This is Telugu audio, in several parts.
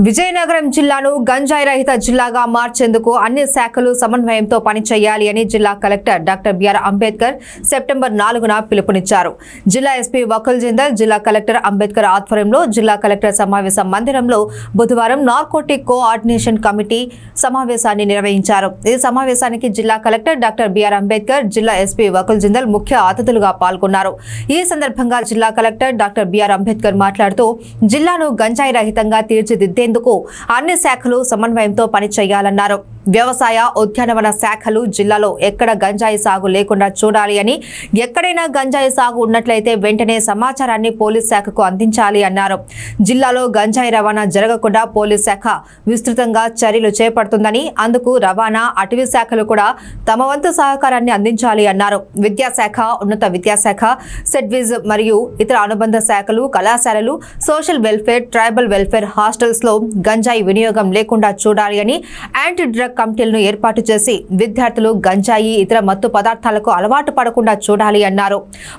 విజయనగరం జిల్లాను గంజాయి రహిత జిల్లాగా మార్చేందుకు అన్ని శాఖలు సమన్వయంతో పనిచేయాలి అని జిల్లా collector doctor BR Ambedkar September 4న పిలుపునిచ్చారు. జిల్లా ఎస్పీ వకుల్ జిందల్ జిల్లా కలెక్టర్ అంబేద్కర్ ఆధ్వర్యంలో జిల్లా కలెక్టర్ సమావేశ మందిరంలో బుధవారం నార్కోటిక్ కోఆర్డినేషన్ కమిటీ సమావేశాన్ని నిర్వహించారు. ఈ సమావేశానికి జిల్లా కలెక్టర్ డాక్టర్ బిఆర్ అంబేద్కర్ జిల్లా ఎస్పీ వకుల్ జిందల్ ముఖ్య అతిథులుగా పాల్గొన్నారు. ఈ సందర్భంగా జిల్లా కలెక్టర్ డాక్టర్ బిఆర్ అంబేద్కర్ మాట్లాడుతూ జిల్లాను గంజాయి రహితంగా తీర్చిదిద్దేందుకు అన్ని శాఖలు సమన్వయంతో పనిచేయాలన్నారు. వ్యవసాయ ఉద్యానవన శాఖలు జిల్లాలో ఎక్కడ గంజాయి సాగు లేకుండా చూడాలి అని, ఎక్కడైనా గంజాయి సాగు ఉన్నట్లయితే వెంటనే సమాచారాన్ని పోలీస్ శాఖకు అందించాలి అన్నారు. జిల్లాలో గంజాయి రవాణా జరగకుండా పోలీస్ శాఖ విస్తృతంగా చర్యలు చేపడుతుందని, అందుకు రవాణా అటవీ శాఖలు కూడా తమ వంతు సహకారాన్ని అందించాలి అన్నారు. విద్యాశాఖ, ఉన్నత విద్యాశాఖ, సెడ్విజ్ మరియు ఇతర అనుబంధ శాఖలు, కళాశాలలు, social welfare, tribal welfare hostels లో గంజాయి వినియోగం లేకుండా చూడాలి అని యాంటీ డ్రగ్ కమిటీలను ఏర్పాటు చేసి విద్యార్థులు గంజాయి, ఇతర మత్తు పదార్థాలకు అలవాటు పడకుండా చూడాలి అన్నారు.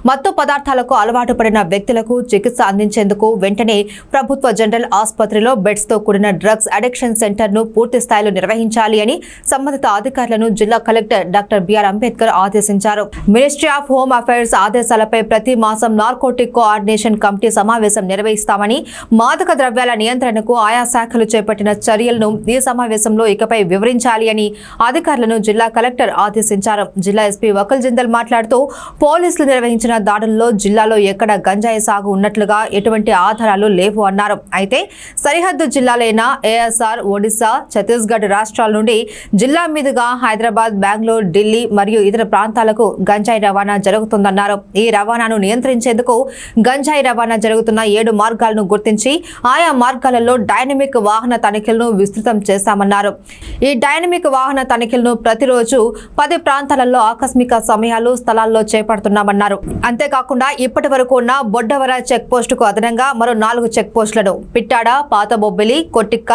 మత్తు పదార్థాలకు అలవాటు పడిన వ్యక్తులకు చికిత్స అందించేందుకు వెంటనే ప్రభుత్వ జనరల్ ఆసుపత్రిలో బెడ్స్ తో కూడిన డ్రగ్స్ అడిక్షన్ సెంటర్ ను పూర్తి స్థాయిలో నిర్వహించాలి అని సంబంధిత అధికారులను జిల్లా కలెక్టర్ డాక్టర్ బిఆర్ అంబేద్కర్ ఆదేశించారు. మినిస్ట్రీ ఆఫ్ హోమ్ అఫైర్స్ ఆదేశాలపై ప్రతి మాసం నార్కోటిక్ కోఆర్డినేషన్ కమిటీ సమావేశం నిర్వహిస్తామని, మాదక ద్రవ్యాల నియంత్రణకు ఆయా శాఖలు చేపట్టిన చర్యలను ఈ సమావేశంలో ఇకపై వివరించాలి అని అధికారులను జిల్లా కలెక్టర్ ఆదేశించారు. జిల్లా ఎస్పీ వకుల్ జిందల్ మాట్లాడుతూ పోలీసులు నిర్వహించిన దాడుల్లో జిల్లాలో ఎక్కడ గంజాయి సాగు ఉన్నట్లుగా ఎటువంటి ఆధారాలు లేవు అన్నారు. అయితే సరిహద్దు జిల్లాలైన ఏఎస్ఆర్, ఒడిశా, ఛత్తీస్గఢ్ రాష్ట్రాల నుండి జిల్లా మీదుగా హైదరాబాద్, బెంగళూరు, ఢిల్లీ మరియు ఇతర ప్రాంతాలకు గంజాయి రవాణా జరుగుతుందన్నారు. ఈ రవాణాను నియంత్రించేందుకు గంజాయి రవాణా జరుగుతున్న 7 మార్గాలను గుర్తించి ఆయా మార్గాలలో డైనమిక్ వాహన తనిఖీలను విస్తృతం చేశామన్నారు. ఈ డైనమిక్ వాహన తనిఖీలను ప్రతిరోజు 10 ప్రాంతాలలో ఆకస్మిక సమయాలు, స్థలాల్లో చేపడుతున్నామన్నారు. అంతేకాకుండా ఇప్పటి వరకు ఉన్న బొడ్డవర చెక్ పోస్టుకు అదనంగా మరో 4 చెక్ పోస్టులను పిట్టాడ, పాత బొబ్బిలి, కొట్టిక్క,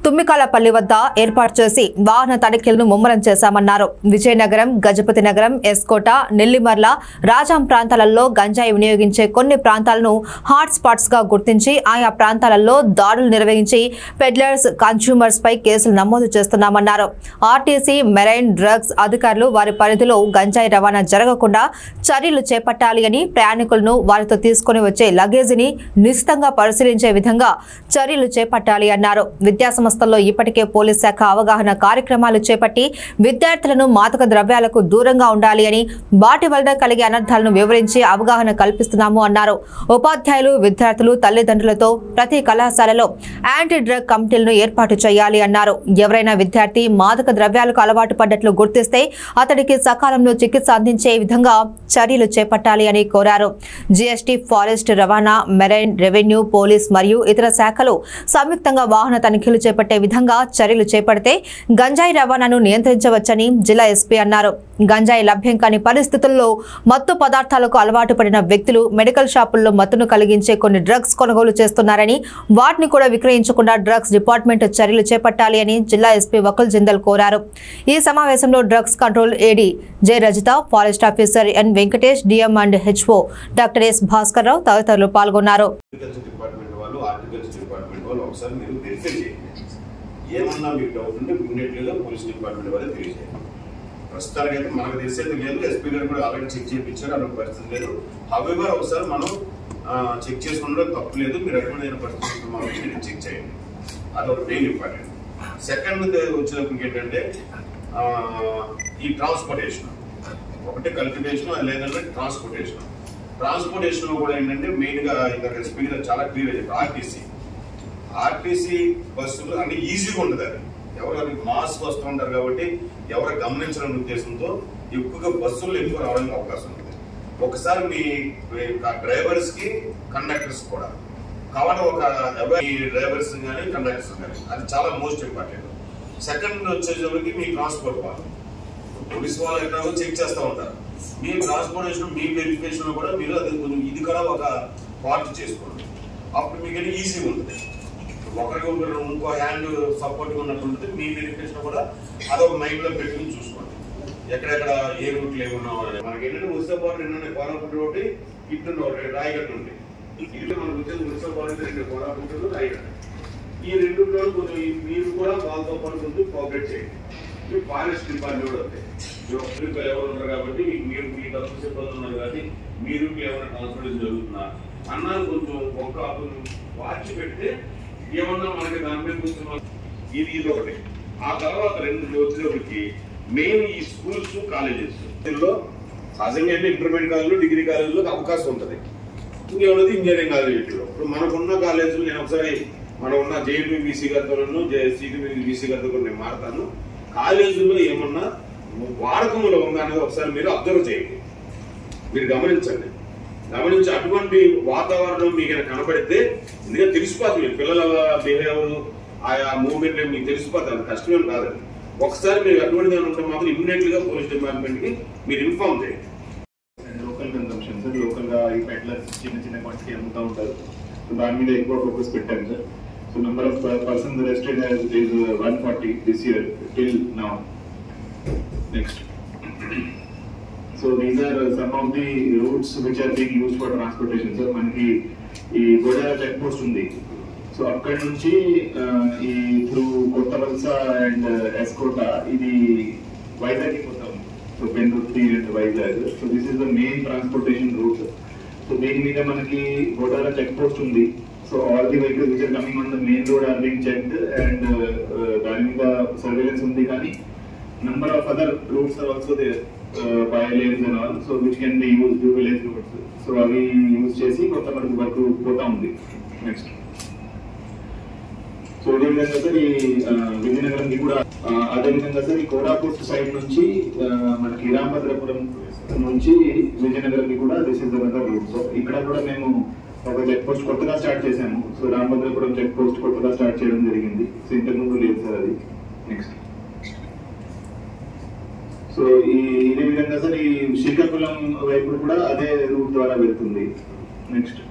తుమ్మికాలపల్లి వద్ద ఏర్పాటు చేసి వాహన తనిఖీలను ముమ్మరం చేశామన్నారు. విజయనగరం, గజపతి నగరం, ఎస్కోట, నెల్లిమర్ల, రాజాం ప్రాంతాలలో గంజాయి వినియోగించే కొన్ని ప్రాంతాలను హాట్ స్పాట్స్ గా గుర్తించి ఆయా ప్రాంతాలలో దాడులు నిర్వహించి పెడ్లర్స్, కన్స్యూమర్స్ పై కేసులు నమోదు చేస్తున్నామన్నారు. ఆర్టీసీ, మెరైన్, డ్రగ్స్ అధికారులు వారి పరిధిలో గంజాయి రవాణా జరగకుండా చర్యలు చేపట్టాలి అని, ప్రయాణికులను వారితో తీసుకుని వచ్చే లగేజీని నిశితంగా పరిశీలించే విధంగా చర్యలు చేపట్టాలి అన్నారు. విద్యా సంస్థల్లో ఇప్పటికే పోలీస్ శాఖ అవగాహన కార్యక్రమాలు చేపట్టి విద్యార్థులను మాదక ద్రవ్యాలకు దూరంగా ఉండాలి అని, వాటి వల్ల కలిగే అనర్థాలను వివరించి అవగాహన కల్పిస్తున్నాము అన్నారు. ఉపాధ్యాయులు, విద్యార్థులు, తల్లిదండ్రులతో ప్రతి కళాశాలలో యాంటీ డ్రగ్ కమిటీలను ఏర్పాటు చేయాలి అన్నారు. ఎవరైనా విద్యార్థి మాదక ద్రవ్యాలకు అలవాటు పడ్డట్లు గుర్తిస్తే అతడికి సకాలంలో చికిత్స అందించే విధంగా చర్యలు చేపట్టాలి అని కోరారు. జీఎస్టీ, ఫారెస్ట్, రవాణా, మెరైన్, రెవెన్యూ, పోలీస్ మరియు ఇతర శాఖలు సంయుక్తంగా వాహన తనిఖీలు చేపట్టే విధంగా చర్యలు చేపడితే గంజాయి రవాణాను నియంత్రించవచ్చని జిల్లా ఎస్పీ అన్నారు. గంజాయి లభ్యం కాని పరిస్థితుల్లో మత్తు పదార్థాలకు అలవాటు పడిన వ్యక్తులు మెడికల్ షాపుల్లో మత్తును కలిగించే కొన్ని డ్రగ్స్ కొనుగోలు చేస్తున్నారని, వాటిని కూడా విక్రయించకుండా డ్రగ్స్ డిపార్ట్మెంట్ చర్యలు చేపట్టాలి అని జిల్లా ఎస్పీ వకుల్ జిందల్ కోరారు. ఈ సమావేశంలో drugs control AD J Rajitha, forest officer N Venkatesh, DM and HO doctor S Bhaskar Rao తదితరులు పాల్గొన్నారు. ఏమన్నా మీకు డౌట్ ఉంటే ఇమ్మీడియట్లీగా పోలీస్ డిపార్ట్మెంట్ వాళ్ళే తెలియజేయాలి. ప్రస్తుతానికి అయితే మనకు తెలిసేది లేదు. ఎస్పీ గారు కూడా ఆల్రెడీ చెక్ చేయించారు, అలాంటి పరిస్థితి లేదు. హౌవెవర్ ఒకసారి మనం చెక్ చేసుకోవడం తప్పు లేదు. మీరు ఎటువంటి పరిస్థితి మనం చెక్ చేయండి, అదొక మెయిన్ ఇంపార్టెంట్. సెకండ్ వచ్చినప్పటికి ఏంటంటే ఈ ట్రాన్స్పోర్టేషన్, ఒకటి కల్టివేషన్, లేదంటే ట్రాన్స్పోర్టేషన్ కూడా ఏంటంటే మెయిన్గా ఇంకా ఎస్పీ గారు చాలా క్లియర్ అయ్యారు. ఆర్టీసీ బస్సులు అంటే ఈజీగా ఉండదు. అది ఎవరు మాస్క్ వస్తూ ఉంటారు కాబట్టి ఎవరు గమనించడం ఉద్దేశంతో ఎక్కువగా బస్సులు ఎక్కువ రావడానికి అవకాశం ఉంటుంది. ఒకసారి మీ డ్రైవర్స్ కి, కండక్టర్స్ కూడా కాబట్టి ఒక డ్రైవర్స్ కానీ కండక్టర్స్ కానీ అది చాలా మోస్ట్ ఇంపార్టెంట్. సెకండ్ వచ్చేసరికి మీ ట్రాన్స్పోర్ట్ వాళ్ళు, పోలీస్ వాళ్ళు ఎక్కడ చెక్ చేస్తూ ఉంటారు. మీ ట్రాన్స్పోర్టేషన్, మీ వెరిఫికేషన్ కూడా మీరు అది కొంచెం ఇది కూడా ఒక పార్ట్ చేసుకోండి. అప్పుడు మీకు ఈజీగా ఉంటుంది. ఒకరికి ఇంకో హ్యాండ్ సపోర్ట్ ఉన్నట్టు ఉంటుంది. మీ వెరిఫికేషన్ కూడా అదొక మైండ్ లో పెట్టుకుని చూసుకోండి. ఎక్కడెక్కడ ఏ రూట్లు ఏమన్నా మనకి ఏంటంటే మున్సిపాలిటీ ఏంటంటే కోరాపుట్ ఒకటి, ఇటు రాయగట్టు ఉంది. ఇటు మనకు వచ్చేది మున్సిపాలిటీ కోరాపుట్, రాయగట్టు. ఈ 2 రోజులు మీరు కూడా వాళ్ళతో పాటు కొంచెం కోఆపరేట్ చేయండి. మీకు ఫారెస్ట్ డిపార్ట్మెంట్ కూడా వస్తాయి. మీరు ఎవరు ఉన్నారు కాబట్టి మీరు మీ తరఫు సిబ్బంది ఉన్నారు కాబట్టి మీరు ఏమైనా ట్రాన్స్పోర్టేషన్ జరుగుతున్నా అన్నాను కొంచెం ఒక్క వాచి పెడితే ఏమన్నా మనకి దాని మీద కొంచెం ఇది ఒకటి. ఆ తర్వాత 2 వచ్చేటప్పటికి మెయిన్ ఈ స్కూల్స్ కాలేజెస్ దీనిలో సహజంగా అయితే ఇంటర్మీడియట్ కాలేజీలు డిగ్రీ కాలేజీలో అవకాశం ఉంటుంది. ఇంకేమన్నది ఇంజనీరింగ్ కాలేజీలో. ఇప్పుడు మనకున్న కాలేజీలు నేను ఒకసారి మనం ఉన్న జేఎన్బీసీ గారితోనూ సిటీబీసీ గారితో కూడా నేను మాట్లాడతాను. కాలేజీల్లో ఏమన్నా వాడకంలో ఉందా అనేది ఒకసారి మీరు అబ్జర్వ్ చేయండి, మీరు గమనించండి. గమనించి అటువంటి వాతావరణం మీకు కనబడితే ఎందుకంటే తెలిసిపోతుంది పిల్లల బిహేవియర్ ఆయా మూవ్మెంట్ మీకు తెలిసిపోతుంది, కష్టమేం కాదండి. ఒకసారి మీరు అటువంటి దాని ఉంటే మాత్రం ఇమ్మీడియట్ గా పోలీస్ డిపార్ట్మెంట్ కి మీరు ఇన్ఫార్మ్ చేయండి. లోకల్ కన్సంప్షన్ సార్, లోకల్ గా ఈ పెడ్లర్స్ చిన్న క్వాంటిటీ అమ్ముతూ ఉంటారు. సో దాని మీద ఎక్కువ ఫోకస్ పెట్టాను sir. So number of persons arrested is 140 this year till now. Next. So these are some of the routes which are being used for transportation sir. మనకి ఈ గోదావరి చెక్ పోస్ట్ ఉంది. సో అక్కడ నుంచి ఈ త్రూ కొత్త వలస అండ్ ఎస్కోట ఇది వైజాగ్ పోతాం. So Pendurthi and Vizag. So this is the main transportation route. So దీని మీద మనకి గోదావరి చెక్ పోస్ట్ ఉంది. So all the vehicles which are coming on the main road are being checked and దాని మీద సర్వేలెన్స్ ఉంది. కానీ number of other routes are also there, bylanes and all, so which can be used village routes. So అవి యూజ్ చేసి కొత్త మనకి వరకు పోతా ఉంది. నెక్స్ట్. సో ఇదే విధంగా సార్ ఈ విజయనగరంకి కూడా అదేవిధంగా సార్ ఈ కోరాపుట్ సైడ్ నుంచి మనకి రామభద్రపురం నుంచి విజయనగరంకి కూడా this is the route. So ఇక్కడ కూడా మేము ఒక చెక్ పోస్ట్ కొత్తగా స్టార్ట్ చేశాము. సో రామభద్రపురం చెక్ పోస్ట్ కొత్తగా స్టార్ట్ చేయడం జరిగింది. సో ఇంతకు ముందు లేదు సార్ అది. నెక్స్ట్. సో ఇదే విధంగా సార్ ఈ శ్రీకాకుళం వైపు కూడా అదే రూట్ ద్వారా వెళ్తుంది. నెక్స్ట్.